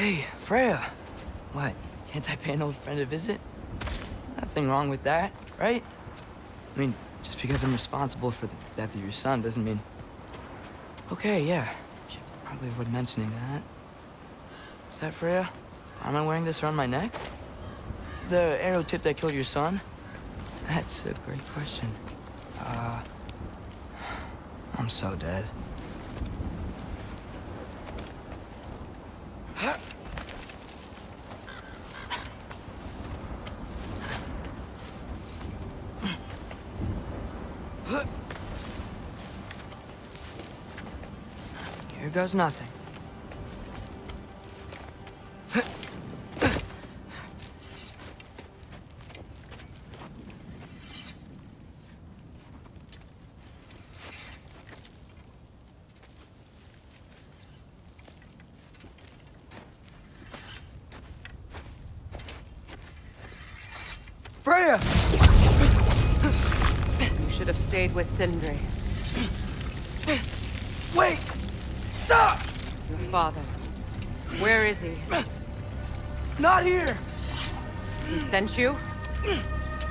Hey, Freya. What, can't I pay an old friend a visit? Nothing wrong with that, right? I mean, just because I'm responsible for the death of your son doesn't mean... Okay, yeah. Should probably avoid mentioning that. Is that Freya? Am I wearing this around my neck? The arrow tip that killed your son? That's a great question. I'm so dead. Here goes nothing. Freya! You should have stayed with Sindri. Wait! Stop! Your father. Where is he? Not here! He sent you?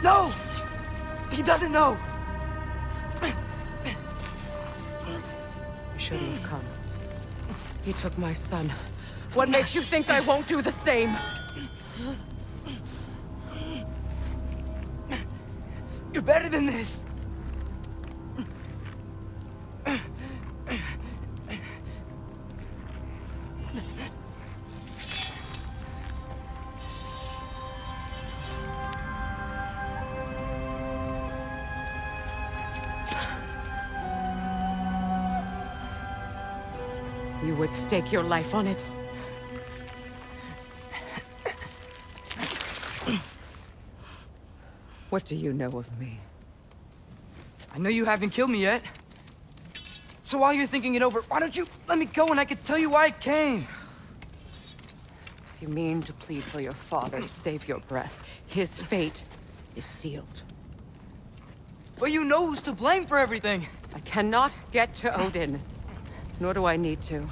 No! He doesn't know! You shouldn't have come. He took my son. What makes you think I won't do the same? You're better than this! You would stake your life on it? What do you know of me? I know you haven't killed me yet. So while you're thinking it over, why don't you let me go and I can tell you why I came? You mean to plead for your father, save your breath. His fate is sealed. But you know who's to blame for everything. I cannot get to Odin. Nor do I need to.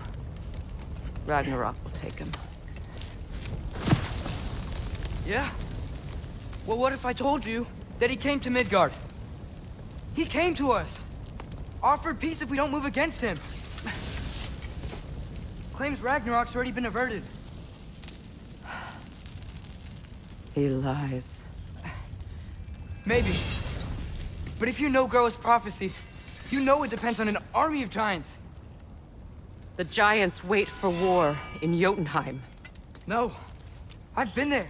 Ragnarok will take him. Yeah? Well, what if I told you that he came to Midgard? He came to us. Offered peace if we don't move against him. Claims Ragnarok's already been averted. He lies. Maybe. But if you know GROAS prophecy, you know it depends on an army of giants. The giants wait for war in Jotunheim. No. I've been there.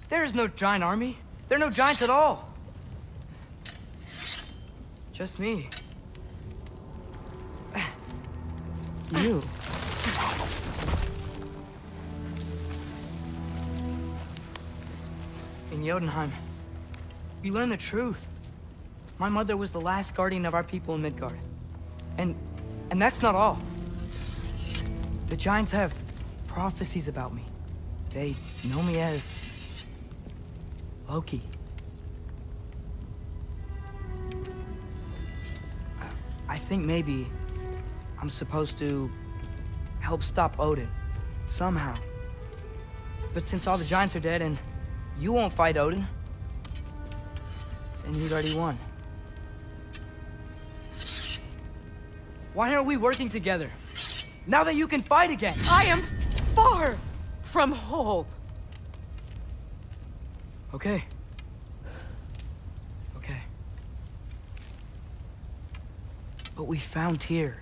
There is no giant army. There are no giants at all. Just me. You. In Jotunheim, we learn the truth. My mother was the last guardian of our people in Midgard. And that's not all. The giants have prophecies about me. They know me as Loki. I think maybe I'm supposed to help stop Odin, somehow. But since all the giants are dead and you won't fight Odin, then he's already won. Why aren't we working together? Now that you can fight again! I am far from whole. Okay. Okay. But we found Tyr.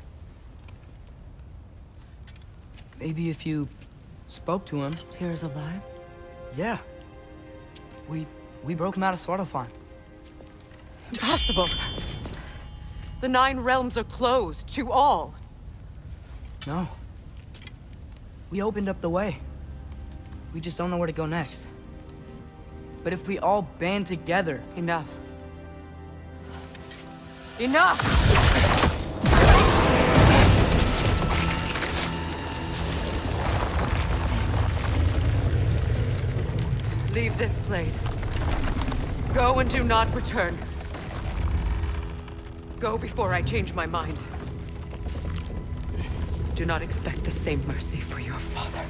Maybe if you spoke to him... Tyr's alive? Yeah. We broke him out of Svartalfheim. Impossible. The 9 realms are closed to all. No. We opened up the way. We just don't know where to go next. But if we all band together... Enough. Enough! Leave this place. Go and do not return. Go before I change my mind. Do not expect the same mercy for your father.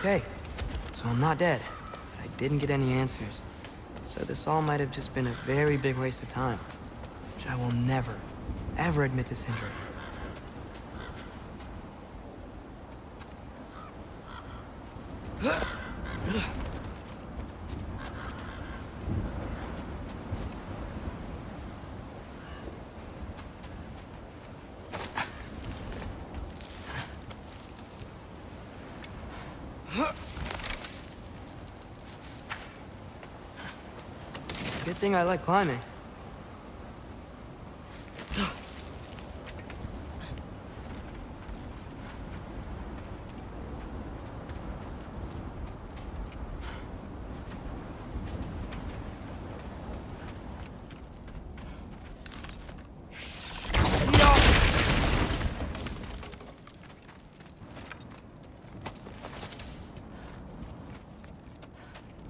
Okay, so I'm not dead. I didn't get any answers. So this all might have just been a very big waste of time, which I will never, ever admit to Sindri. Good thing I like climbing.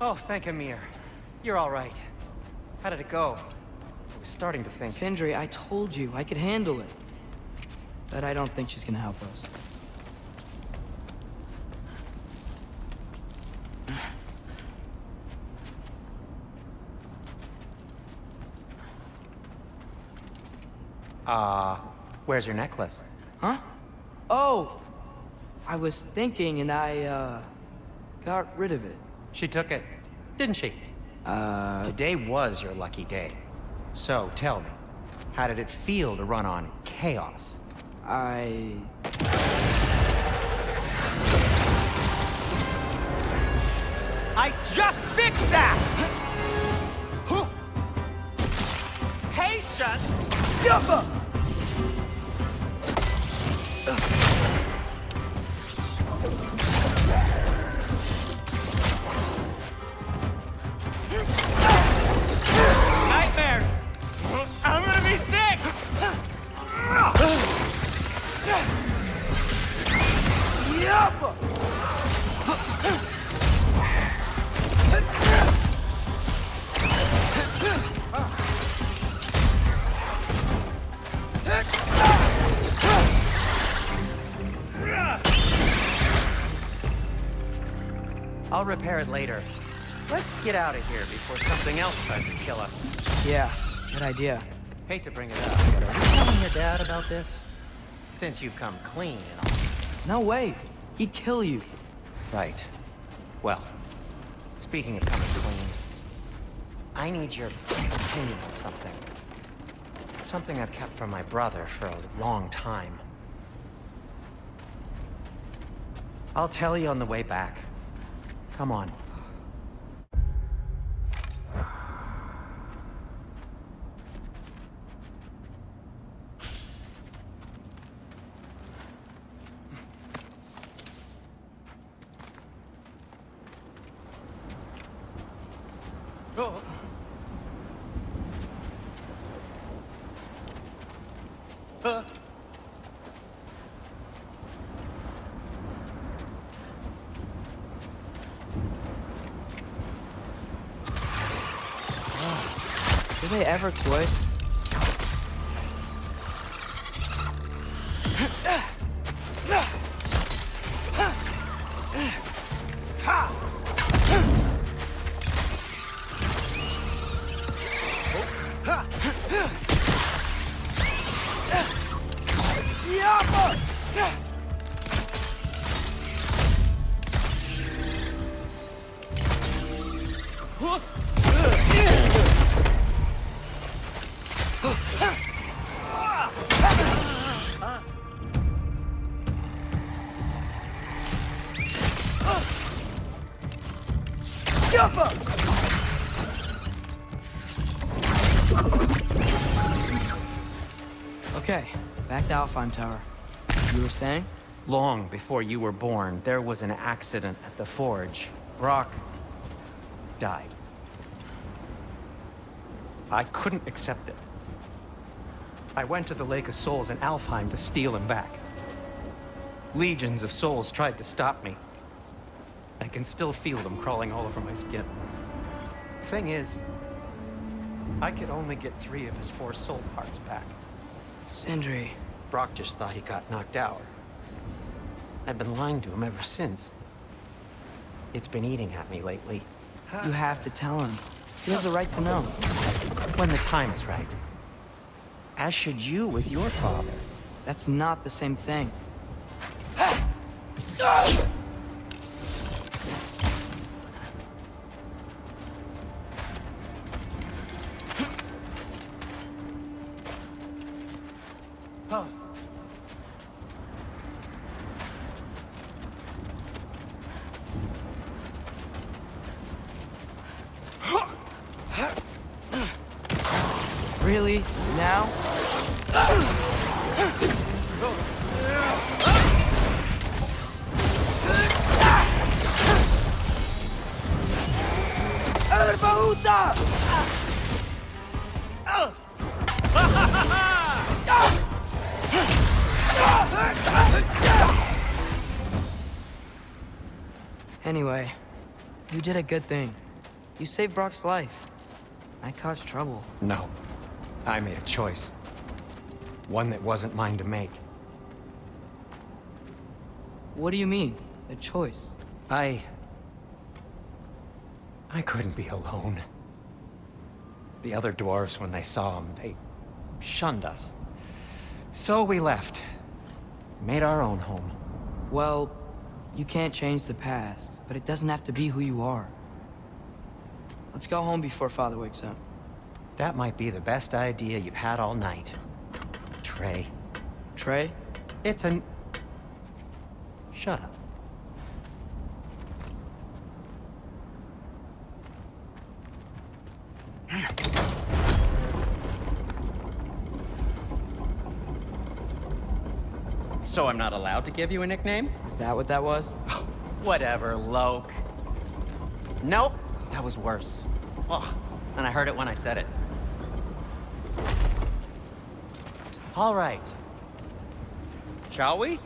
Oh, thank Aesir. You're all right. How did it go? I was starting to think... Sindri, I told you I could handle it. But I don't think she's gonna help us. Where's your necklace? Huh? Oh! I was thinking and I, got rid of it. She took it, didn't she? Today was your lucky day. So, tell me, how did it feel to run on chaos? I just fixed that! Patience! Nightmares! I'm gonna be sick! I'll repair it later. Let's get out of here before something else tries to kill us. yeah, good idea. Hate to bring it up, but are you telling your dad about this? Since you've come clean and all. No way. He'd kill you. Right. Well, speaking of coming clean, I need your opinion on something. Something I've kept from my brother for a long time. I'll tell you on the way back. Come on. Do they ever quit? Okay, back to Alfheim Tower. You were saying? Long before you were born, there was an accident at the forge. Brock died. I couldn't accept it. I went to the Lake of Souls in Alfheim to steal him back. Legions of souls tried to stop me. I can still feel them crawling all over my skin. Thing is, I could only get 3 of his 4 soul parts back. Sindri. Brock just thought he got knocked out. I've been lying to him ever since. It's been eating at me lately. You have to tell him. He has a right to know. When the time is right. As should you with your father. That's not the same thing. Really? Now? Anyway, you did a good thing. You saved Brock's life. I caused trouble. No. I made a choice. One that wasn't mine to make. What do you mean? A choice? I couldn't be alone. The other dwarves, when they saw him, they shunned us. So we left. Made our own home. Well, you can't change the past, but it doesn't have to be who you are. Let's go home before Father wakes up. That might be the best idea you've had all night. Trey. Trey? It's an... Shut up. So I'm not allowed to give you a nickname? Is that what that was? Whatever, Loke. Nope, that was worse. Ugh, and I heard it when I said it. All right. Shall we?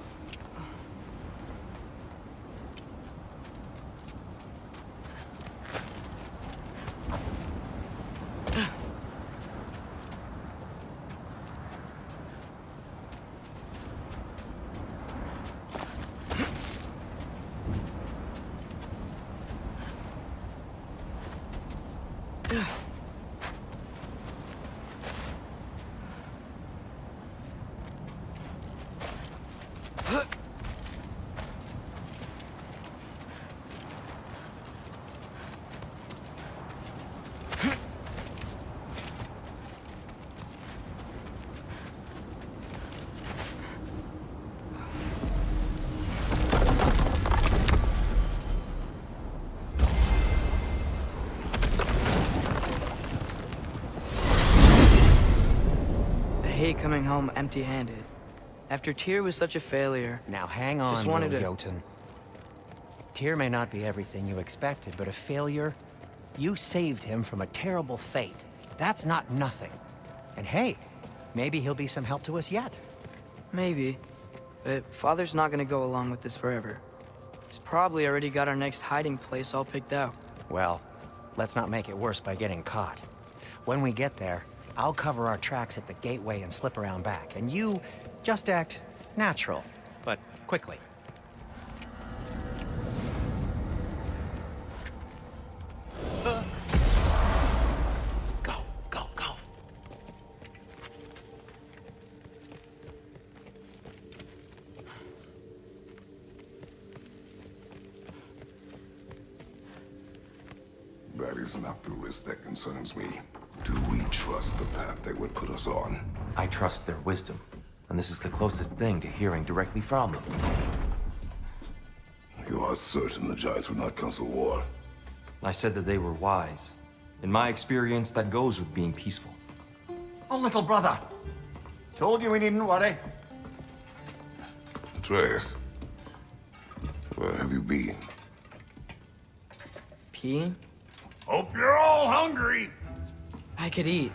I hate coming home empty-handed. After Tyr was such a failure. Now hang on, Just wanted little to- Jotun. Tyr may not be everything you expected, but a failure? You saved him from a terrible fate. That's not nothing. And hey, maybe he'll be some help to us yet. Maybe. But Father's not gonna go along with this forever. He's probably already got our next hiding place all picked out. Well, let's not make it worse by getting caught. When we get there, I'll cover our tracks at the gateway and slip around back. And you just act natural, but quickly. Go, go, go. That is not the risk that concerns me. Do we trust the path they would put us on? I trust their wisdom, and this is the closest thing to hearing directly from them. You are certain the Giants would not counsel war? I said that they were wise. In my experience, that goes with being peaceful. Oh, little brother. Told you we needn't worry. Atreus, where have you been? Peeing? Hope you're all hungry. I could eat.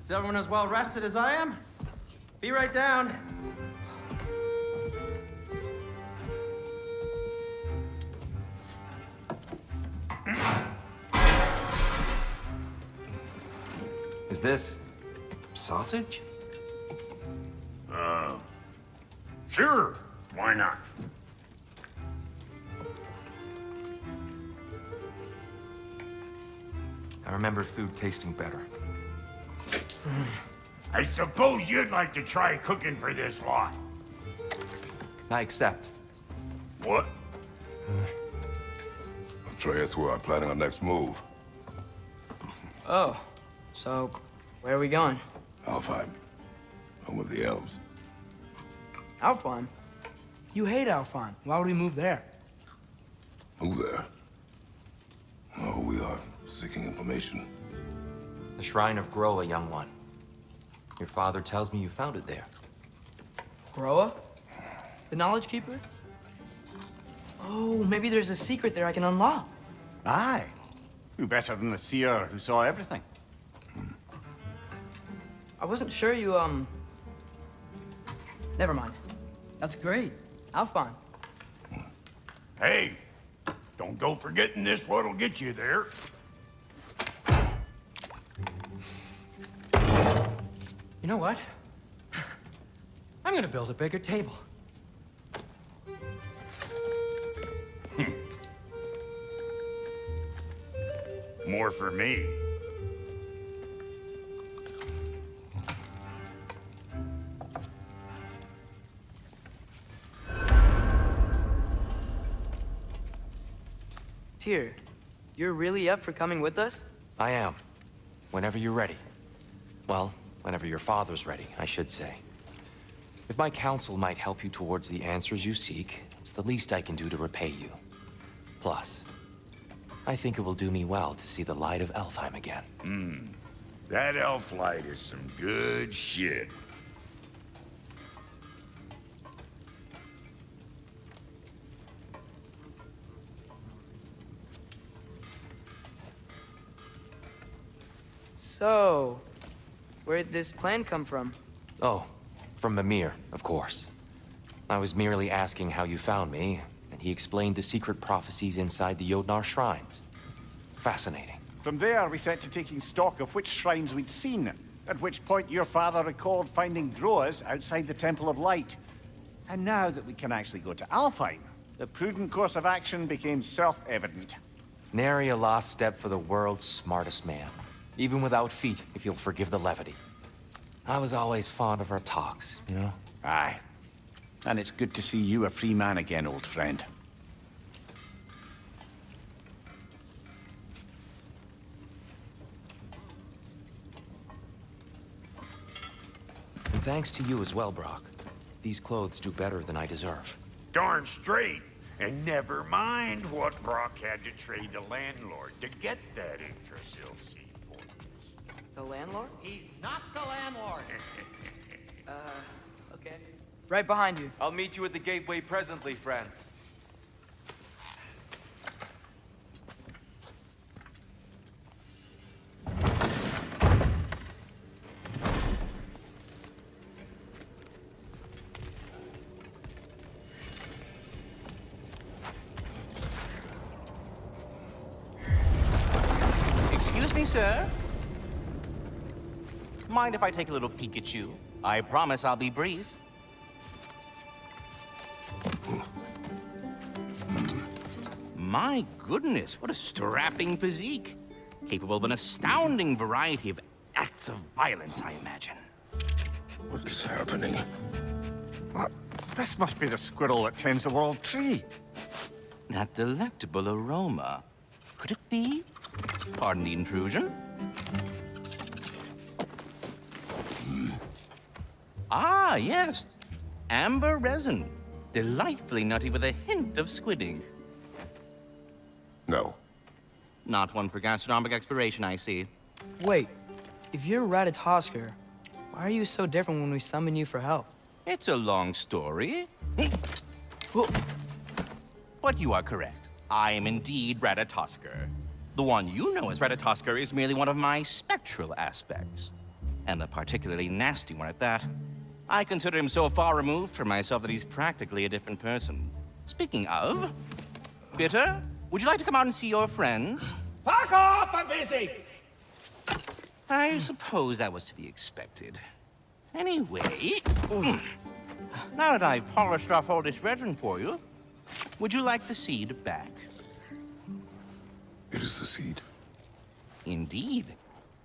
Is everyone as well rested as I am? Be right down. Is this sausage? Sure. Why not? I remember food tasting better. I suppose you'd like to try cooking for this lot. I accept. What? Atreus, we are planning our next move. Oh, so where are we going? Alfheim. Home of the elves. Alfheim? You hate Alfheim. Why would we move there? Move there. Oh, we are seeking information. The Shrine of GROAS, young one. Your father tells me you found it there. GROAS? The Knowledge Keeper? Oh, maybe there's a secret there I can unlock. Aye. Who better than the seer who saw everything? I wasn't sure you, Never mind. That's great. Alfheim. Hey, don't go forgetting this what'll get you there. You know what? I'm gonna build a bigger table. More for me. Tyr, you're really up for coming with us? I am. Whenever you're ready. Well, whenever your father's ready, I should say. If my counsel might help you towards the answers you seek, it's the least I can do to repay you. Plus, I think it will do me well to see the light of Alfheim again. That elf light is some good shit. So, where'd this plan come from? Oh, from Mimir, of course. I was merely asking how you found me, and he explained the secret prophecies inside the Jotnar shrines. Fascinating. From there, we set to taking stock of which shrines we'd seen, at which point your father recalled finding GROAS outside the Temple of Light. And now that we can actually go to Alfheim, the prudent course of action became self-evident. Nary a lost step for the world's smartest man. Even without feet, if you'll forgive the levity. I was always fond of our talks, you know? Aye. And it's good to see you a free man again, old friend. And thanks to you as well, Brock. These clothes do better than I deserve. Darn straight. And never mind what Brock had to trade the landlord to get that Yggdrasil seed fortress. The landlord? He's not the landlord. Okay. Right behind you. I'll meet you at the gateway presently, friends. Excuse me, sir. Mind if I take a little peek at you? I promise I'll be brief. My goodness, what a strapping physique. Capable of an astounding variety of acts of violence, I imagine. What is happening? This must be the squirrel that tends the world tree. That delectable aroma. Could it be? Pardon the intrusion. Ah, yes. Amber resin. Delightfully nutty with a hint of squidding. No. Not one for gastronomic exploration, I see. Wait, if you're Ratatoskr, why are you so different when we summon you for help? It's a long story. But you are correct. I am indeed Ratatoskr. The one you know as Ratatoskr is merely one of my spectral aspects. And a particularly nasty one at that. I consider him so far removed from myself that he's practically a different person. Speaking of... Bitter, would you like to come out and see your friends? Fuck off! I'm busy! I suppose that was to be expected. Anyway... Now that I've polished off all this brethren for you, would you like the seed back? It is the seed. Indeed.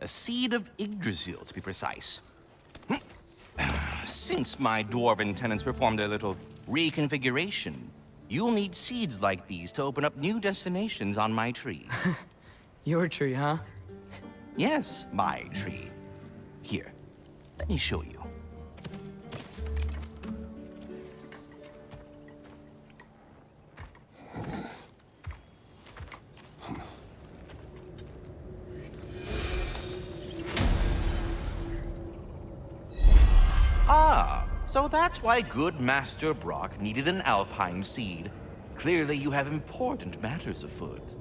A seed of Yggdrasil, to be precise. Since my dwarven tenants performed their little reconfiguration, you'll need seeds like these to open up new destinations on my tree. Your tree, huh? Yes, my tree. Here, let me show you. Ah, so that's why good Master Brock needed an Alpine seed. Clearly you have important matters afoot.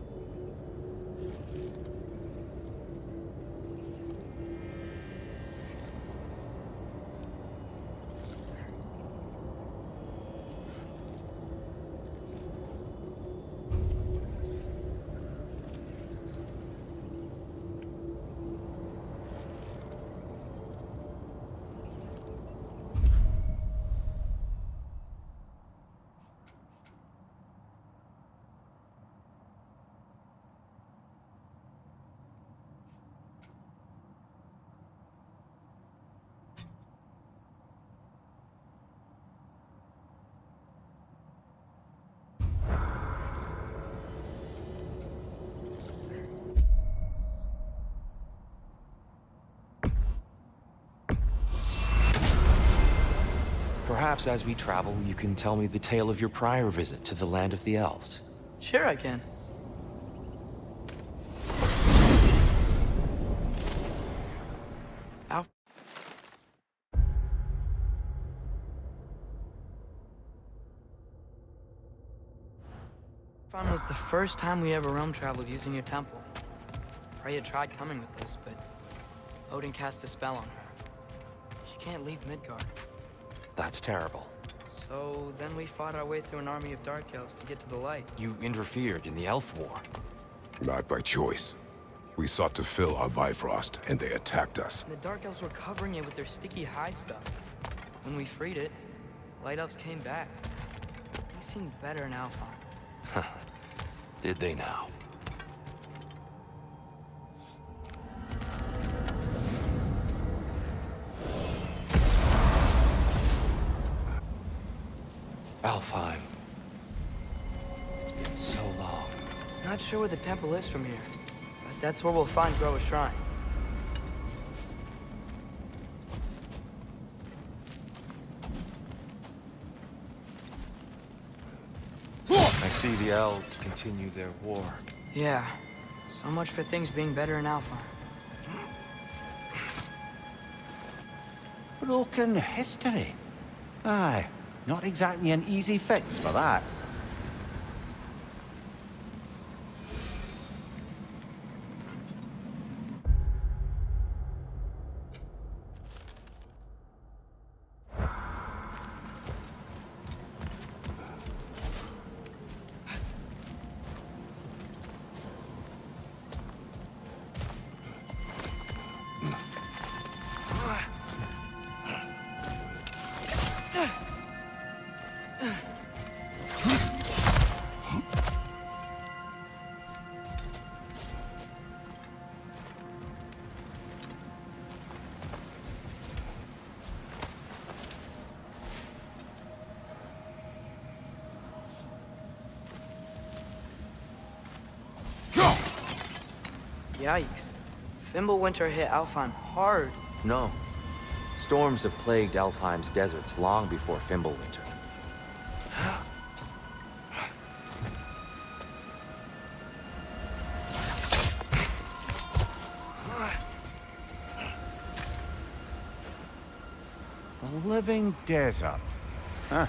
Perhaps as we travel, you can tell me the tale of your prior visit to the land of the elves. Sure I can. Alfheim was the first time we ever realm traveled using your temple. Freya tried coming with us, but Odin cast a spell on her. She can't leave Midgard. That's terrible. So then we fought our way through an army of dark elves to get to the light. You interfered in the elf war. Not by choice. We sought to fill our Bifrost, and they attacked us. And the dark elves were covering it with their sticky hive stuff. When we freed it, light elves came back. They seemed better in Alfheim. Did they now? Alfheim. It's been so long. Not sure where the temple is from here, but that's where we'll find GROAS Shrine. I see the elves continue their war. Yeah, so much for things being better in Alfheim. Broken history. Aye, not exactly an easy fix for that. Yikes. Fimbulwinter hit Alfheim hard. No. Storms have plagued Alfheim's deserts long before Fimbulwinter. A living desert. Huh.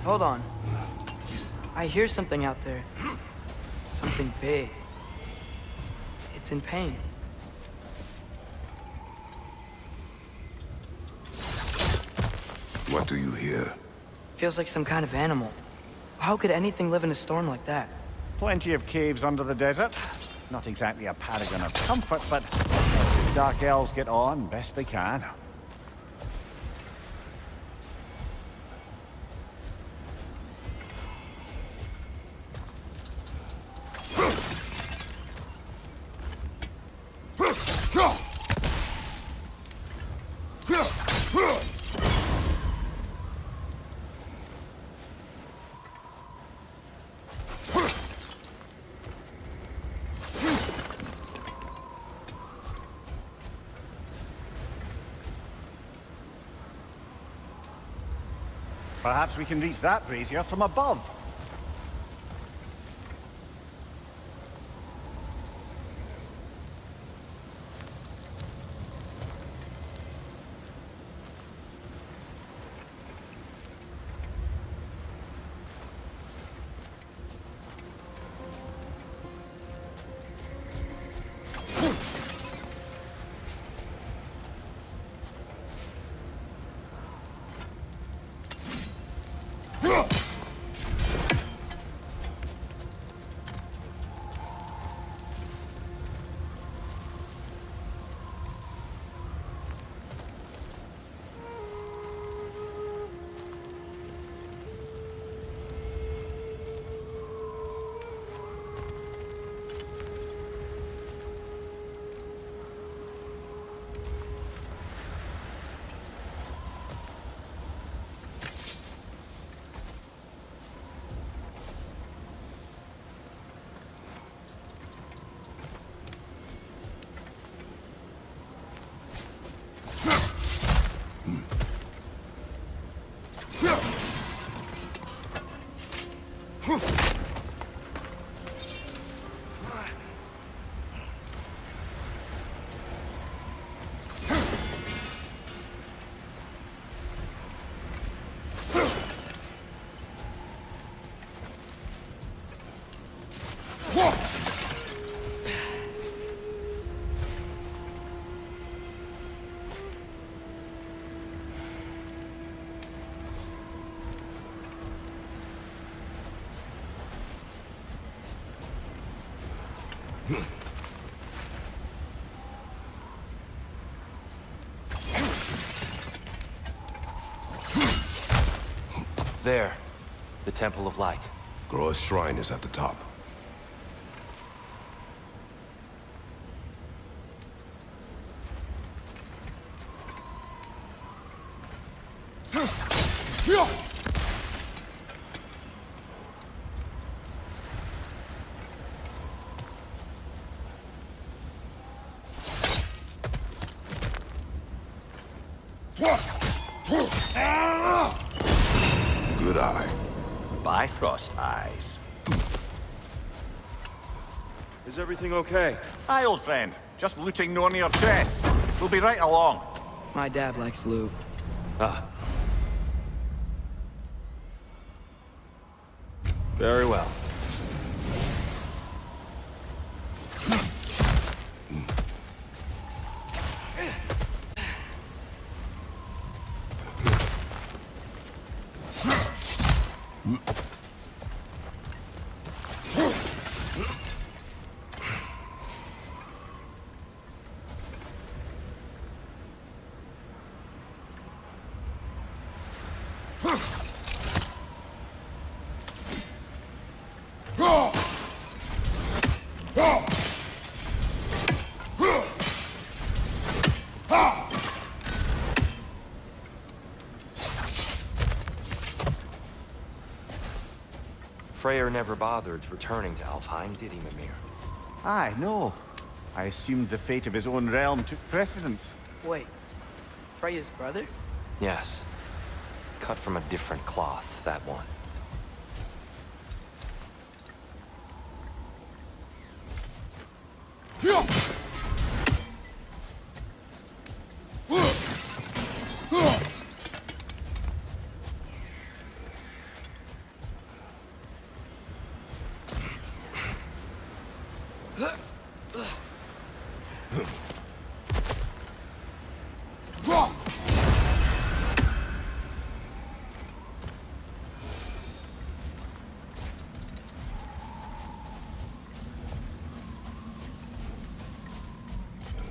Hold on. I hear something out there. Something big. It's in pain. What do you hear? Feels like some kind of animal. How could anything live in a storm like that? Plenty of caves under the desert. Not exactly a paragon of comfort, but the dark elves get on best they can. Perhaps we can reach that brazier from above. There. The Temple of Light. GROAS shrine is at the top. Good eye. Bifrost eyes. Is everything okay? Aye, old friend. Just looting no near chests. We'll be right along. My dad likes loot. Ah. Very well. Freyr never bothered returning to Alfheim, did he, Mimir? Aye, no. I assumed the fate of his own realm took precedence. Wait, Freya's brother? Yes. Cut from a different cloth, that one.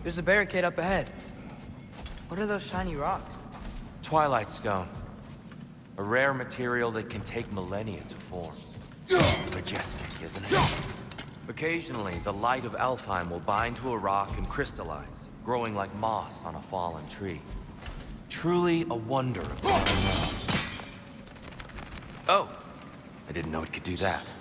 There's a barricade up ahead. What are those shiny rocks? Twilight stone. A rare material that can take millennia to form. Majestic, isn't it? Occasionally, the light of Alfheim will bind to a rock and crystallize, growing like moss on a fallen tree. Truly a wonder of the unknown. Oh, I didn't know it could do that.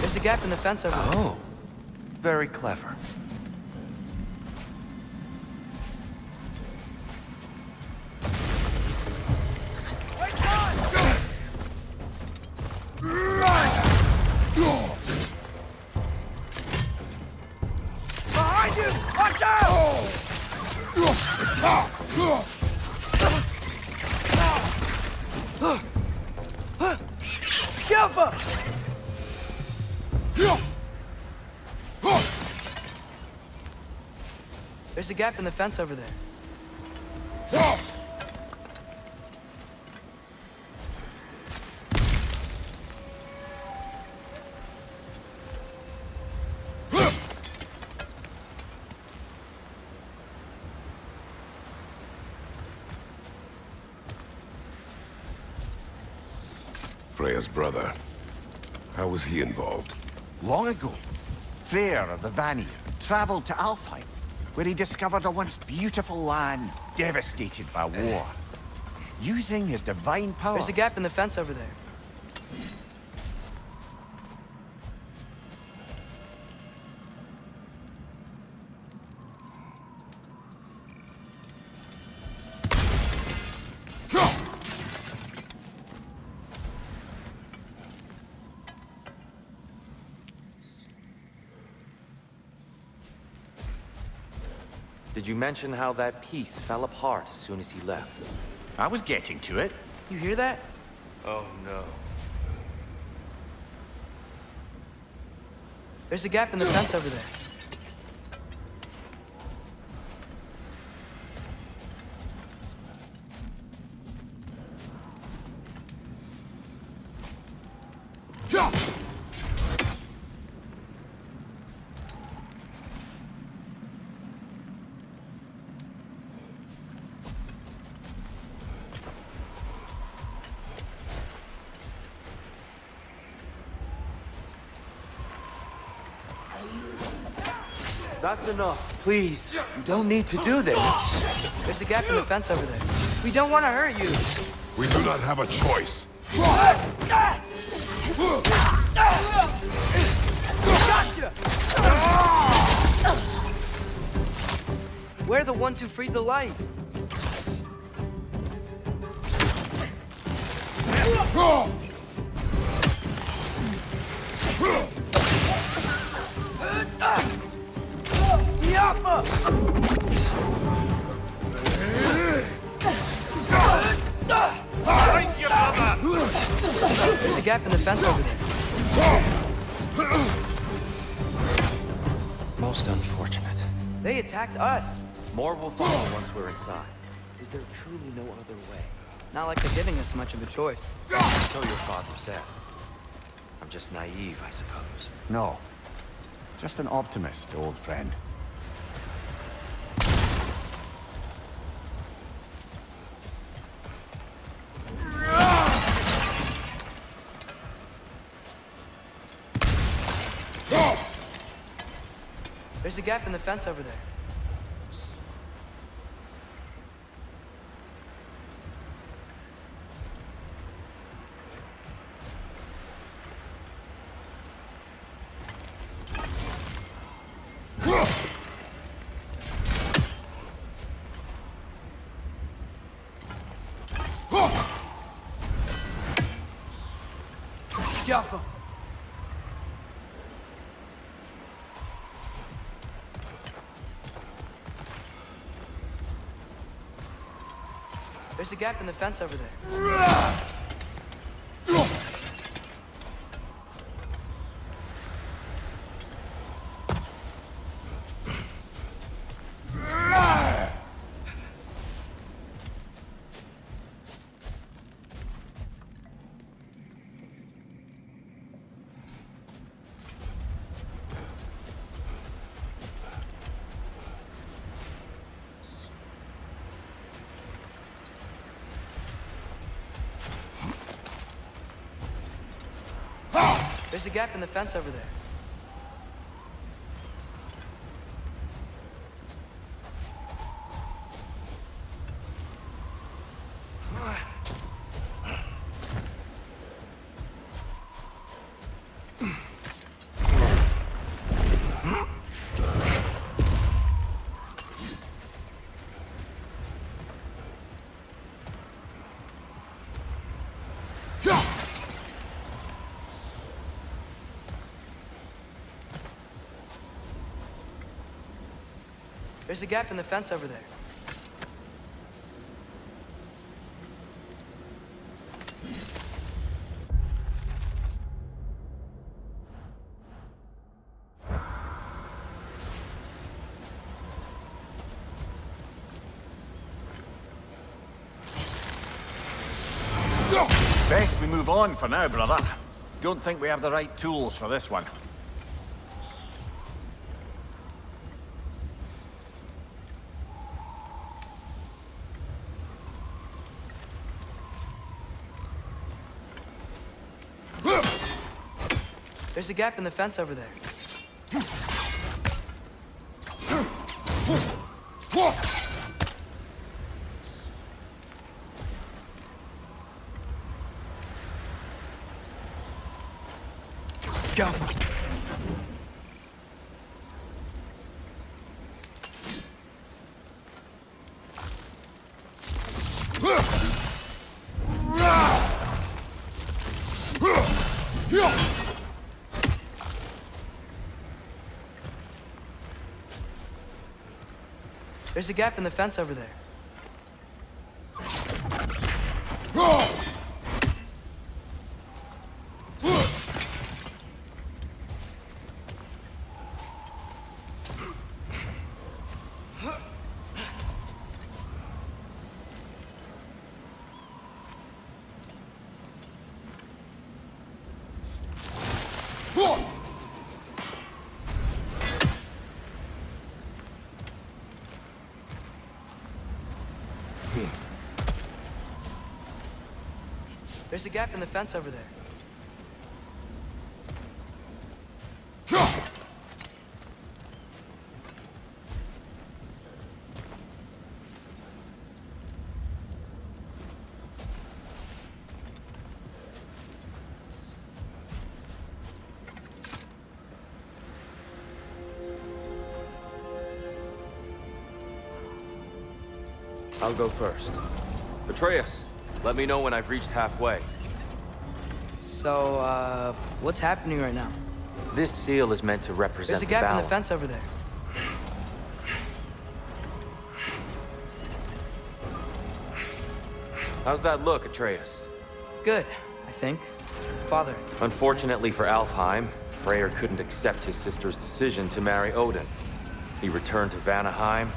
There's a gap in the fence over there. Oh, very clever. Behind you! Watch out! Careful! There's a gap in the fence over there. Freya's brother. How was he involved? Long ago, Freyr of the Vanir traveled to Alfheim, where he discovered a once beautiful land devastated by war. Using his divine powers... There's a gap in the fence over there. Did you mention how that piece fell apart as soon as he left? I was getting to it. You hear that? Oh no. There's a gap in the fence over there. That's enough, please. You don't need to do this. There's a gap in the fence over there. We don't want to hurt you. We do not have a choice. Gotcha! We're the ones who freed the light. There's a gap in the fence over there. Most unfortunate. They attacked us. More will follow once we're inside. Is there truly no other way? Not like they're giving us much of a choice. So your father said. I'm just naive, I suppose. No. Just an optimist, old friend. There's a gap in the fence over there. There's a gap in the fence over there. There's a gap in the fence over there. There's a gap in the fence over there. Best we move on for now, brother. Don't think we have the right tools for this one. There's a gap in the fence over there. Go. There's a gap in the fence over there. There's a gap in the fence over there. I'll go first. Atreus, let me know when I've reached halfway. So, what's happening right now? This seal is meant to represent There's a gap the in balance. the fence over there. How's that look, Atreus? Good, I think. Father. Unfortunately for Alfheim, Freyr couldn't accept his sister's decision to marry Odin. He returned to Vanaheim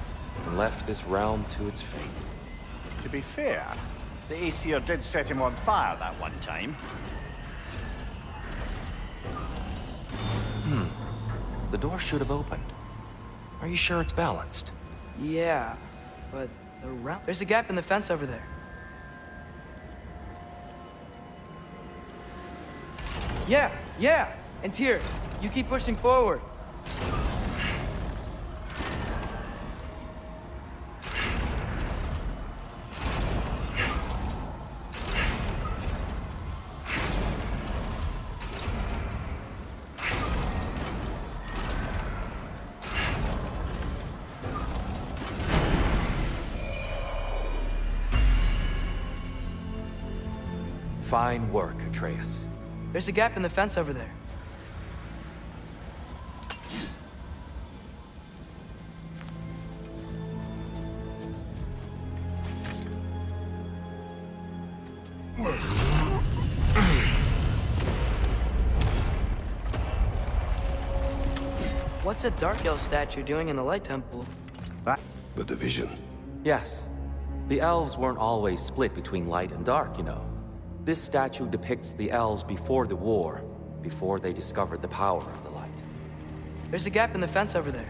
and left this realm to its fate. To be fair, the Aesir did set him on fire that one time. The door should have opened. Are you sure it's balanced? Yeah, but there's a gap in the fence over there. Yeah, and Tyr, you keep pushing forward. Fine work, Atreus. There's a gap in the fence over there. What's a Dark Elf statue doing in the Light Temple? The division. Yes. The elves weren't always split between light and dark, you know. This statue depicts the elves before the war, before they discovered the power of the light. There's a gap in the fence over there.